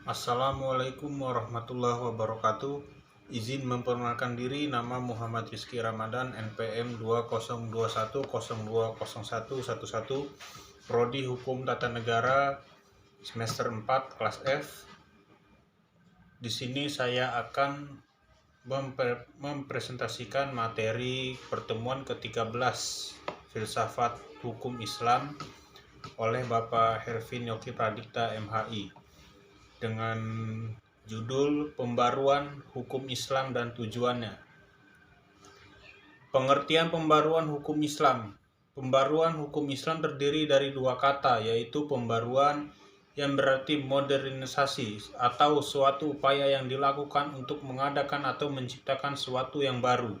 Assalamualaikum warahmatullahi wabarakatuh. Izin memperkenalkan diri, nama Muhammad Rizky Ramadan, NPM 2021020111, Prodi Hukum Tata Negara, semester 4, kelas F. Di sini saya akan mempresentasikan materi pertemuan ke-13 Filsafat Hukum Islam oleh Bapak Hervin Yoki Pradipta MHI dengan judul Pembaruan Hukum Islam dan Tujuannya. Pengertian pembaruan hukum Islam. Pembaruan hukum Islam terdiri dari dua kata, yaitu pembaruan yang berarti modernisasi atau suatu upaya yang dilakukan untuk mengadakan atau menciptakan sesuatu yang baru.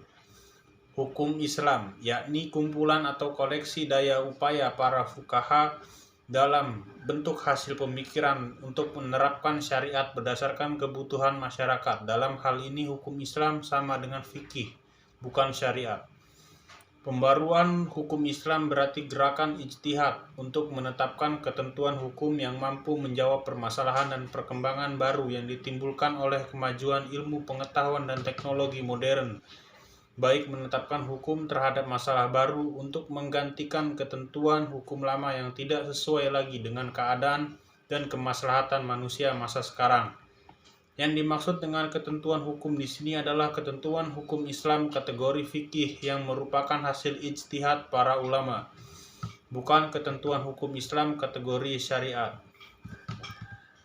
Hukum Islam, yakni kumpulan atau koleksi daya upaya para fuqaha dalam bentuk hasil pemikiran untuk menerapkan syariat berdasarkan kebutuhan masyarakat. Dalam hal ini hukum Islam sama dengan fikih, bukan syariat. Pembaruan hukum Islam berarti gerakan ijtihad untuk menetapkan ketentuan hukum yang mampu menjawab permasalahan dan perkembangan baru yang ditimbulkan oleh kemajuan ilmu pengetahuan dan teknologi modern, baik menetapkan hukum terhadap masalah baru untuk menggantikan ketentuan hukum lama yang tidak sesuai lagi dengan keadaan dan kemaslahatan manusia masa sekarang. Yang dimaksud dengan ketentuan hukum di sini adalah ketentuan hukum Islam kategori fikih yang merupakan hasil ijtihad para ulama, bukan ketentuan hukum Islam kategori syariat.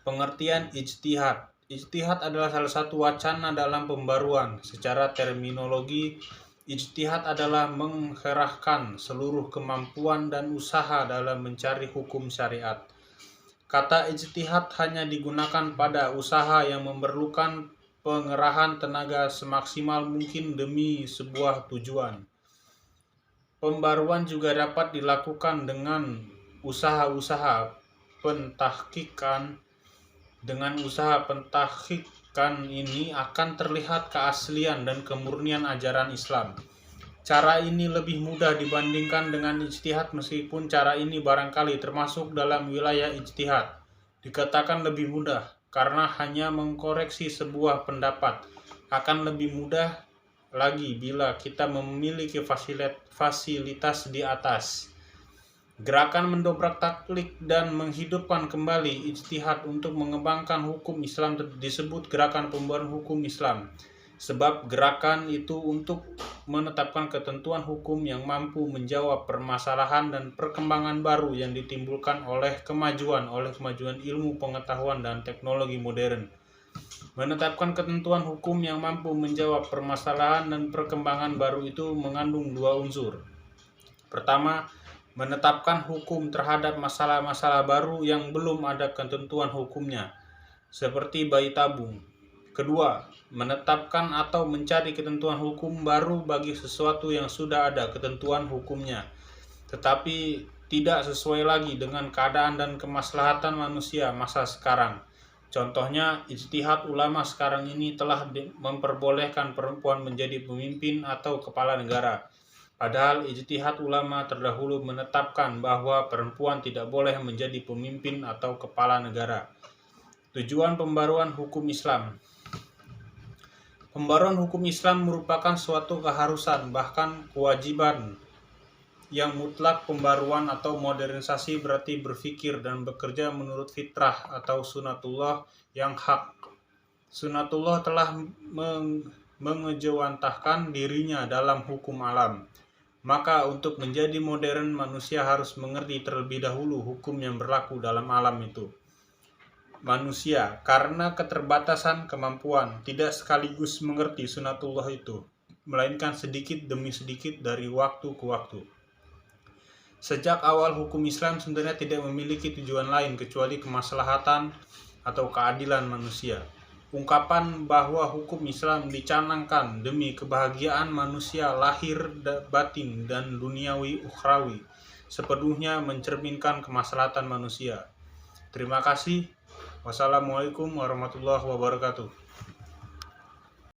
Pengertian ijtihad. Ijtihad adalah salah satu wacana dalam pembaruan. Secara terminologi, ijtihad adalah mengerahkan seluruh kemampuan dan usaha dalam mencari hukum syariat. Kata ijtihad hanya digunakan pada usaha yang memerlukan pengerahan tenaga semaksimal mungkin demi sebuah tujuan. Pembaruan juga dapat dilakukan dengan usaha-usaha pentahqiqan. Dengan usaha pentahqiqan ini akan terlihat keaslian dan kemurnian ajaran Islam. Cara ini lebih mudah dibandingkan dengan ijtihad, meskipun cara ini barangkali termasuk dalam wilayah ijtihad. Dikatakan lebih mudah karena hanya mengkoreksi sebuah pendapat. Akan lebih mudah lagi bila kita memiliki fasilitas di atas. Gerakan mendobrak taklid dan menghidupkan kembali ijtihad untuk mengembangkan hukum Islam disebut gerakan pembaruan hukum Islam. Sebab gerakan itu untuk menetapkan ketentuan hukum yang mampu menjawab permasalahan dan perkembangan baru yang ditimbulkan oleh kemajuan ilmu pengetahuan dan teknologi modern. Menetapkan ketentuan hukum yang mampu menjawab permasalahan dan perkembangan baru itu mengandung dua unsur. Pertama, menetapkan hukum terhadap masalah-masalah baru yang belum ada ketentuan hukumnya, seperti bayi tabung. Kedua, menetapkan atau mencari ketentuan hukum baru bagi sesuatu yang sudah ada ketentuan hukumnya, tetapi tidak sesuai lagi dengan keadaan dan kemaslahatan manusia masa sekarang. Contohnya, ijtihad ulama sekarang ini telah memperbolehkan perempuan menjadi pemimpin atau kepala negara. Padahal ijtihad ulama terdahulu menetapkan bahwa perempuan tidak boleh menjadi pemimpin atau kepala negara. Tujuan pembaruan hukum Islam. Pembaruan hukum Islam merupakan suatu keharusan, bahkan kewajiban yang mutlak. Pembaruan atau modernisasi berarti berpikir dan bekerja menurut fitrah atau sunatullah yang hak. Sunatullah telah mengejawantahkan dirinya dalam hukum alam. Maka untuk menjadi modern, manusia harus mengerti terlebih dahulu hukum yang berlaku dalam alam itu. Manusia, karena keterbatasan kemampuan, tidak sekaligus mengerti sunatullah itu, melainkan sedikit demi sedikit dari waktu ke waktu. Sejak awal hukum Islam sebenarnya tidak memiliki tujuan lain kecuali kemaslahatan atau keadilan manusia. Ungkapan bahwa hukum Islam dicanangkan demi kebahagiaan manusia lahir, batin, dan duniawi ukhrawi sepenuhnya mencerminkan kemaslahatan manusia. Terima kasih. Wassalamualaikum warahmatullahi wabarakatuh.